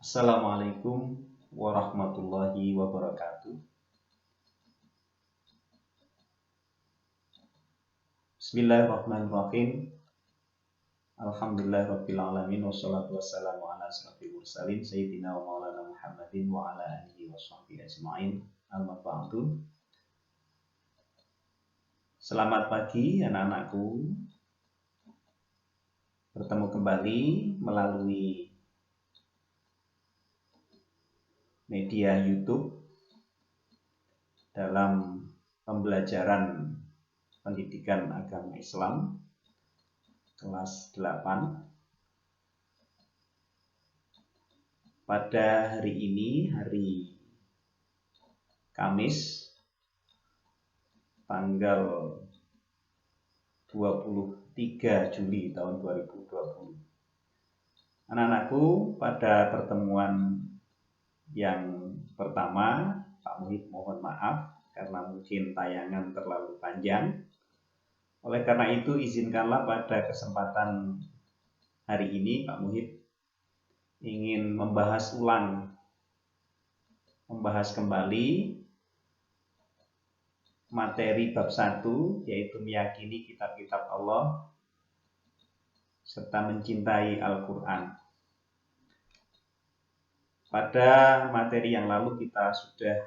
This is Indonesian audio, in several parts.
Assalamualaikum warahmatullahi wabarakatuh. Bismillahirrahmanirrahim. Alhamdulillahirabbil alamin wassalatu wassalamu ala asyrofil mursalin sayyidina wa maulana Muhammadin wa ala alihi washabbihi ajmain. Amma ba'du. Selamat pagi anak-anakku. Bertemu kembali melalui media YouTube dalam pembelajaran pendidikan agama Islam kelas 8. Pada hari ini, hari Kamis, tanggal 23 Juli tahun 2020. Anak-anakku, pada pertemuan yang pertama, Pak Muhid mohon maaf karena mungkin tayangan terlalu panjang. Oleh karena itu, izinkanlah pada kesempatan hari ini Pak Muhid ingin membahas kembali materi bab 1, yaitu meyakini kitab-kitab Allah serta mencintai Al-Quran. Pada materi yang lalu kita sudah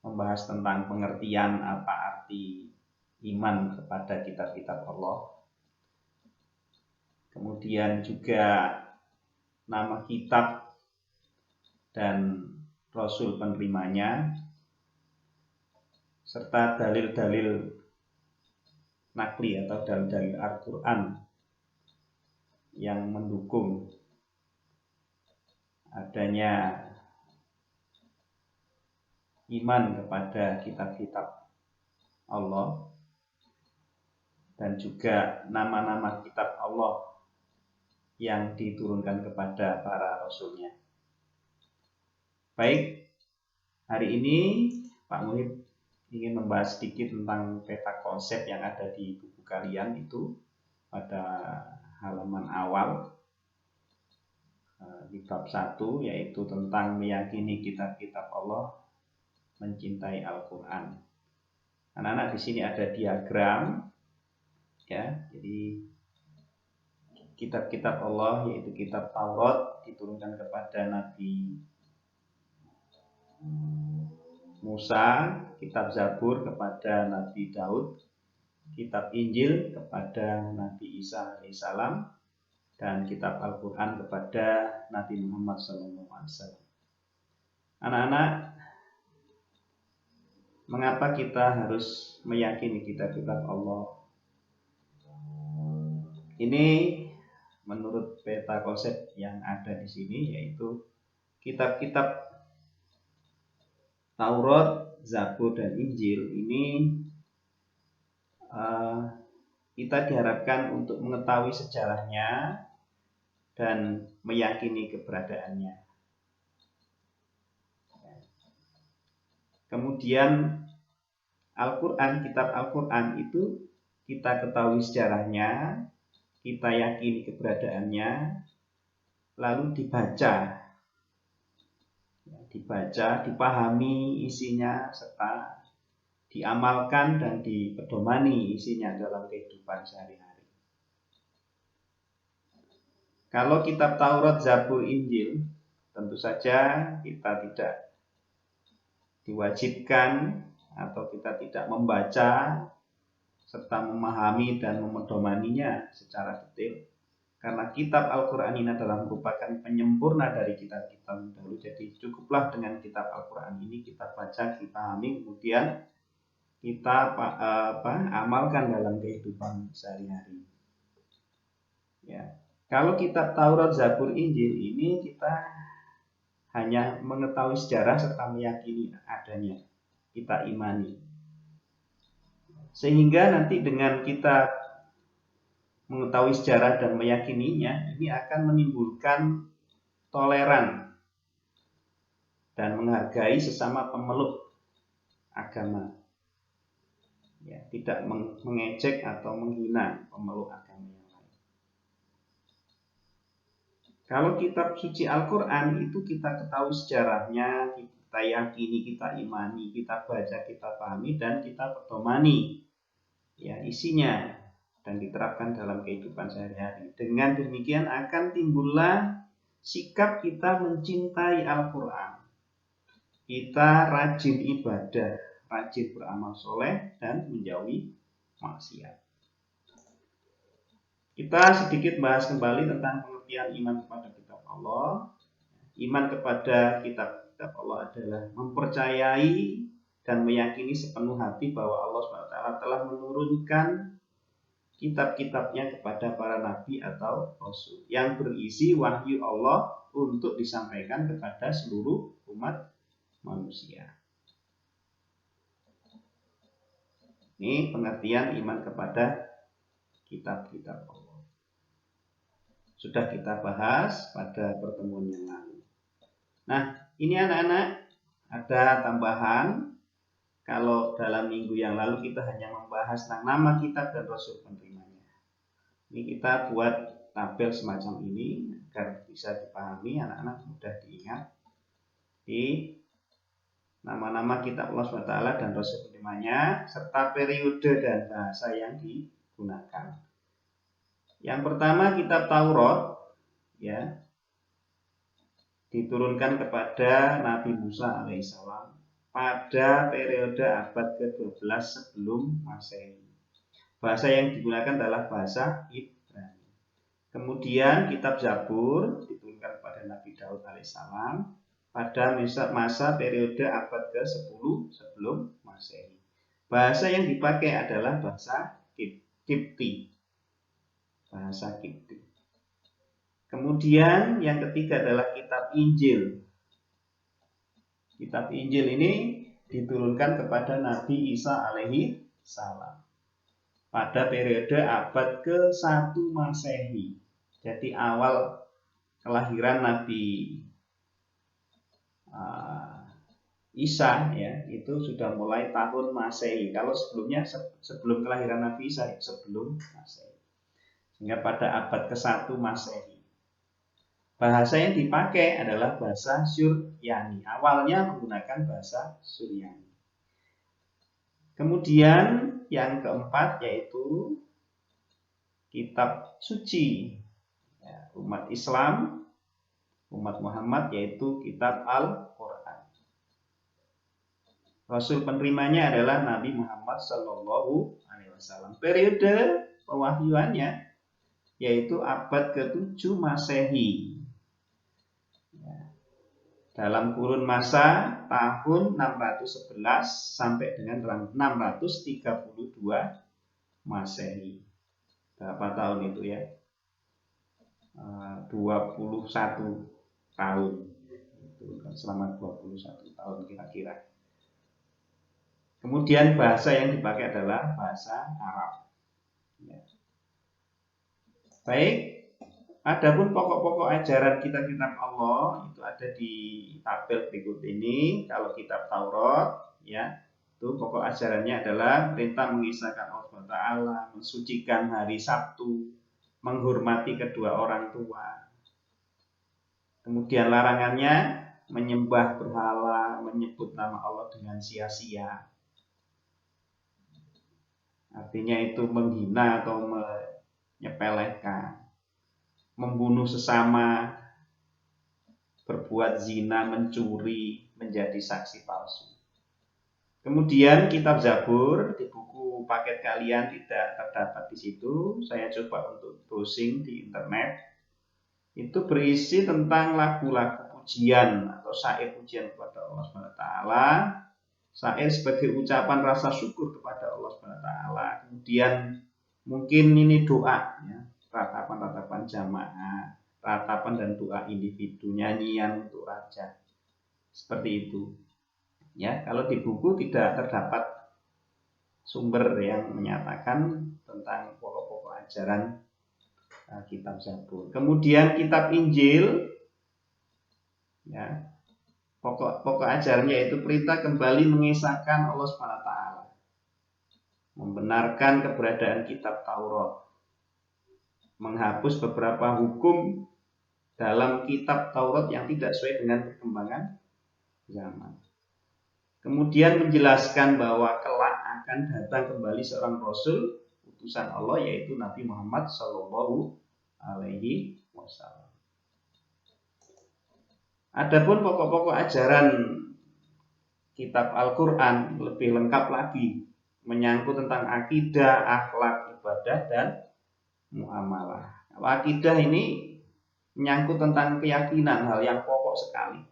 membahas tentang pengertian apa arti iman kepada kitab-kitab Allah. Kemudian juga nama kitab dan Rasul penerimanya, serta dalil-dalil nakli atau dalil-dalil Al-Quran yang mendukung adanya iman kepada kitab-kitab Allah dan juga nama-nama kitab Allah yang diturunkan kepada para rasulnya. Baik, hari ini Pak Muhid ingin membahas sedikit tentang peta konsep yang ada di buku kalian itu pada halaman awal di bab 1, yaitu tentang meyakini kitab-kitab Allah, mencintai Al-Quran. Anak-anak, di sini ada diagram, ya. Jadi kitab-kitab Allah yaitu kitab Taurat diturunkan kepada Nabi Musa, kitab Zabur kepada Nabi Daud, kitab Injil kepada Nabi Isa alaihissalam, dan kitab Al-Quran kepada Nabi Muhammad SAW. Anak-anak, mengapa kita harus meyakini kitab-kitab Allah? Ini menurut peta konsep yang ada di sini, yaitu kitab-kitab Taurat, Zabur, dan Injil ini kita diharapkan untuk mengetahui sejarahnya dan meyakini keberadaannya. Kemudian Al-Quran, kitab Al-Quran itu kita ketahui sejarahnya, kita yakini keberadaannya, lalu dibaca, dipahami isinya, serta diamalkan dan dipedomani isinya dalam kehidupan sehari-hari. Kalau kitab Taurat, Zabur, Injil, tentu saja kita tidak diwajibkan atau kita tidak membaca serta memahami dan memedomaninya secara detail, karena kitab Al-Quran ini adalah merupakan penyempurna dari kitab-kitab dahulu. Jadi cukuplah dengan kitab Al-Quran ini kita baca, kita pahami, kemudian kita amalkan dalam kehidupan sehari-hari. Ya. Kalau kitab Taurat, Zabur, Injil ini kita hanya mengetahui sejarah serta meyakini adanya, kita imani. Sehingga nanti dengan kita mengetahui sejarah dan meyakininya, ini akan menimbulkan toleran dan menghargai sesama pemeluk agama. Ya, tidak mengejek atau menghina pemeluk agama yang lain. Kalau kitab suci Al-Quran itu kita ketahui sejarahnya, kita yakini, kita imani, kita baca, kita pahami, dan kita pedomani ya isinya dan diterapkan dalam kehidupan sehari-hari. Dengan demikian akan timbullah sikap kita mencintai Al-Quran. Kita rajin ibadah, rajin beramal soleh, dan menjauhi maksiat. Kita sedikit bahas kembali tentang pengertian iman kepada kitab Allah. Iman kepada kitab Allah adalah mempercayai dan meyakini sepenuh hati bahwa Allah SWT telah menurunkan kitab-kitabnya kepada para nabi atau rasul yang berisi wahyu Allah untuk disampaikan kepada seluruh umat manusia. Ini pengertian iman kepada kitab-kitab Allah. Sudah kita bahas pada pertemuan yang lalu. Nah, ini anak-anak ada tambahan. Kalau dalam minggu yang lalu kita hanya membahas tentang nama kitab dan rasul penerimanya. Ini kita buat tabel semacam ini agar bisa dipahami, anak-anak mudah diingat. Di nama-nama kitab Allah SWT dan rasul penerimanya serta periode dan bahasa yang digunakan. Yang pertama kitab Taurat ya, diturunkan kepada Nabi Musa alaihissalam pada periode abad ke-12 sebelum Masehi. Bahasa yang digunakan adalah bahasa Ibrani. Kemudian kitab Zabur diturunkan kepada Nabi Daud alaihissalam pada masa periode abad ke-10 sebelum Masehi. Bahasa yang dipakai adalah bahasa Kipti. Bahasa Kipti. Kemudian yang ketiga adalah kitab Injil. Kitab Injil ini diturunkan kepada Nabi Isa alaihi salam pada periode abad ke-1 Masehi. Jadi awal kelahiran Nabi Isa ya, itu sudah mulai tahun Masehi. Kalau sebelumnya sebelum kelahiran Nabi Isa sebelum Masehi. Sehingga pada abad ke-1 Masehi. Bahasa yang dipakai adalah bahasa Suryani. Awalnya menggunakan bahasa Suryani. Kemudian yang keempat yaitu kitab suci ya, umat Islam, umat Muhammad, yaitu kitab Al-Quran. Rasul penerimanya adalah Nabi Muhammad SAW. Periode pewahyuannya yaitu abad ke-7 Masehi. Dalam kurun masa tahun 611 sampai dengan 632 Masehi. Berapa tahun itu ya? 21 tahun. Selama 21 tahun kira-kira. Kemudian bahasa yang dipakai adalah bahasa Arab. Ya. Baik. Adapun pokok-pokok ajaran kitab-kitab Allah itu ada di tabel berikut ini. Kalau kitab Taurat, ya, itu pokok ajarannya adalah perintah mengisahkan Allah SWT, mensucikan hari Sabtu, menghormati kedua orang tua. Kemudian larangannya menyembah berhala, menyebut nama Allah dengan sia-sia. Artinya itu menghina atau menyepelekan. Membunuh sesama, berbuat zina, mencuri, menjadi saksi palsu. Kemudian kitab Zabur di buku paket kalian tidak terdapat di situ. Saya coba untuk browsing di internet. Itu berisi tentang lagu-lagu pujian atau syair pujian kepada Allah SWT. Syair sebagai ucapan rasa syukur kepada Allah SWT. Kemudian mungkin ini doa ya. Ratapan-ratapan jamaah, ratapan dan doa individu, nyanyian untuk raja. Seperti itu. Ya, kalau di buku tidak terdapat sumber yang menyatakan tentang pokok-pokok ajaran kitab Zabur. Kemudian kitab Injil ya. Pokok ajarannya yaitu perintah kembali mengesahkan Allah SWT. Membenarkan keberadaan kitab Taurat. Menghapus beberapa hukum dalam kitab Taurat yang tidak sesuai dengan perkembangan zaman. Kemudian menjelaskan bahwa kelak akan datang kembali seorang Rasul utusan Allah, yaitu Nabi Muhammad Shallallahu Alaihi Wasallam. Adapun pokok-pokok ajaran kitab Al-Quran lebih lengkap lagi, menyangkut tentang akidah, akhlak, ibadah, dan muamalah. Akidah ini menyangkut tentang keyakinan, hal yang pokok sekali,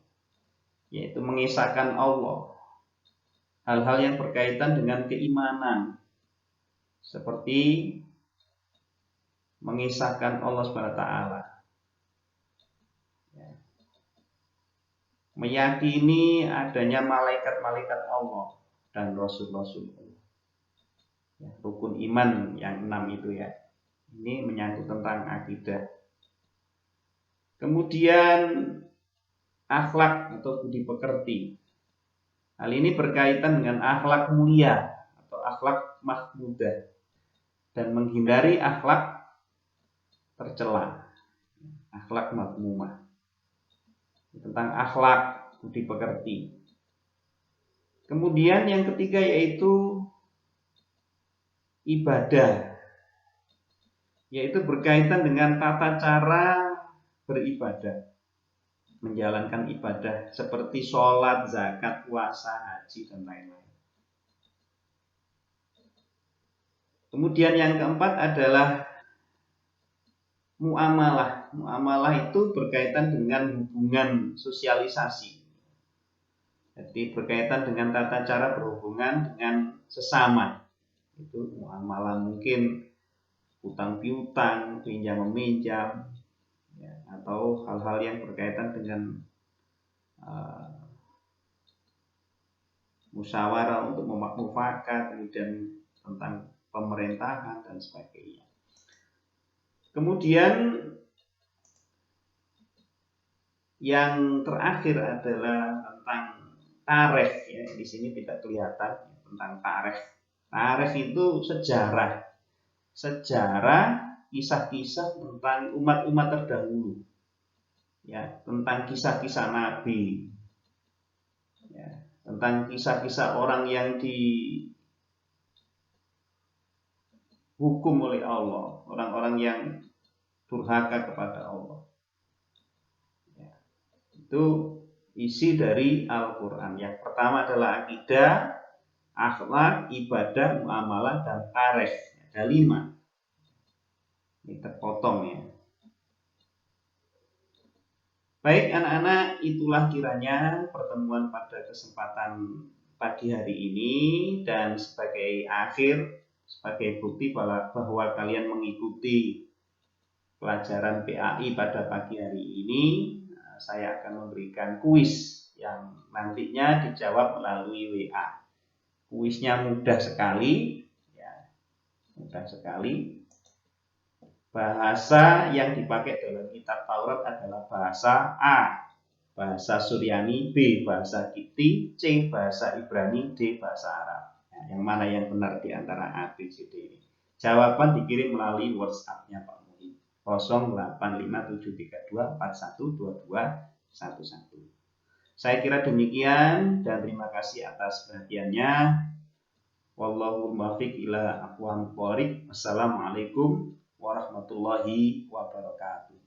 yaitu mengisahkan Allah. Hal-hal yang berkaitan dengan keimanan, seperti mengisahkan Allah SWT, meyakini adanya malaikat-malaikat Allah dan rasul-rasul Allah. Rukun iman yang 6 itu ya. Ini menyangkut tentang akidah. Kemudian akhlak atau budi pekerti. Hal ini berkaitan dengan akhlak mulia atau akhlak mahmudah dan menghindari akhlak tercela, akhlak madmumah. Tentang akhlak budi pekerti. Kemudian yang ketiga yaitu ibadah, yaitu berkaitan dengan tata cara beribadah, menjalankan ibadah seperti sholat, zakat, puasa, haji, dan lain-lain. Kemudian yang keempat adalah muamalah. Muamalah itu berkaitan dengan hubungan sosialisasi. Jadi berkaitan dengan tata cara berhubungan dengan sesama. Itu muamalah, mungkin utang piutang, pinjam meminjam, ya, atau hal-hal yang berkaitan dengan musyawarah untuk mufakat, kemudian tentang pemerintahan dan sebagainya. Kemudian yang terakhir adalah tentang tarikh, ya. Di sini tidak kelihatan tentang tarikh. Tarikh itu sejarah, kisah-kisah tentang umat-umat terdahulu, ya, tentang kisah-kisah Nabi, ya, tentang kisah-kisah orang yang dihukum oleh Allah, orang-orang yang durhaka kepada Allah. Ya, itu isi dari Al-Quran. Yang pertama adalah akidah, akhlak, ibadah, muamalah, dan tarikh. Ada 5. Ini terpotong ya. Baik anak-anak, itulah kiranya pertemuan pada kesempatan pagi hari ini, dan sebagai akhir, sebagai bukti bahwa kalian mengikuti pelajaran PAI pada pagi hari ini, saya akan memberikan kuis yang nantinya dijawab melalui WA. Kuisnya mudah sekali, ya, mudah sekali. Bahasa yang dipakai dalam kitab Taurat adalah bahasa A, bahasa Suryani, B, bahasa Kipti, C, bahasa Ibrani, D, bahasa Arab. Nah, yang mana yang benar di antara A, B, C, D ini? Jawaban dikirim melalui WhatsApp-nya Pak Muhyi, 085732412211. Saya kira demikian, dan terima kasih atas perhatiannya. Wallahul muwaffiq ila aqwamit thoriq. Wassalamualaikum warahmatullahi wabarakatuh.